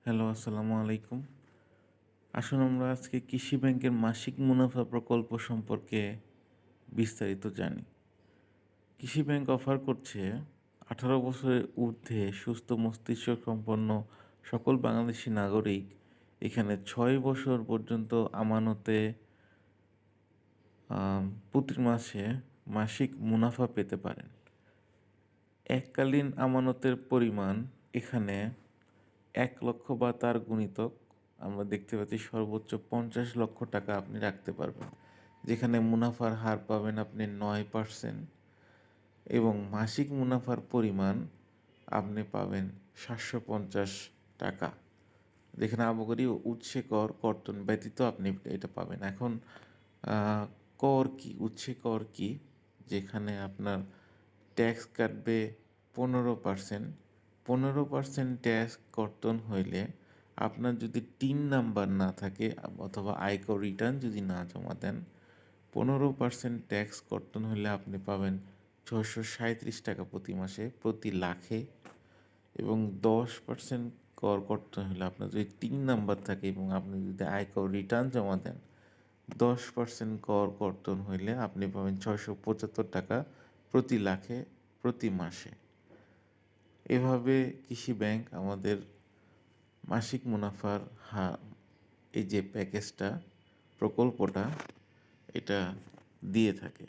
Hello, আসসালামু আলাইকুম। আসুন আমরা আজকে কৃষি ব্যাংকের মাসিক মুনাফা প্রকল্প সম্পর্কে বিস্তারিত জানি। কৃষি ব্যাংক অফার করছে ১৮ বছরের ঊর্ধ্বে সুস্থ মস্তিষ্ক সম্পন্ন সকল বাংলাদেশী নাগরিক এখানে ৬ বছর পর্যন্ত আমানতে প্রতি মাসে মাসিক মুনাফা পেতে পারেন। এককালীন আমানতের পরিমাণ এখানে ১,০০,০০০ বা তার গুণিতক আমরা দেখতে পাচ্ছি সর্বোচ্চ ৫০,০০,০০০ টাকা আপনি রাখতে পারবেন। যেখানে মুনাফার হার পাবেন আপনি ৯% এবং মাসিক মুনাফার পরিমাণ আপনি পাবেন ৭৫০ টাকা। যেখানে আবগারি ও উৎসে কর কর্তন ব্যতীত আপনি এটা পাবেন। এখন আ কর কি? উৎসে কর কি? যেখানে আপনার ট্যাক্স কাটবে ১৫%। ১৫% ট্যাক্স কর্তন হইলে আপনার যদি টিন নাম্বার না থাকে অথবা আয়কর রিটার্ন যদি না জমা দেন, ১৫% ট্যাক্স কর্তন হইলে আপনি পাবেন ৳৬৩৭ প্রতি মাসে প্রতি লাখে এবং ১০% কর কর্তন হলে আপনার যদি টিন নাম্বার থাকে এবং আপনি যদি আয়কর রিটার্ন জমা দেন, ১০% কর কর্তন হইলে আপনি পাবেন ৳৬৭৫ প্রতি লাখে প্রতি মাসে। এভাবে কৃষি ব্যাংক আমাদের মাসিক মুনাফার এই যে প্যাকেজটা, প্রকল্পটা এটা দিয়ে থাকে।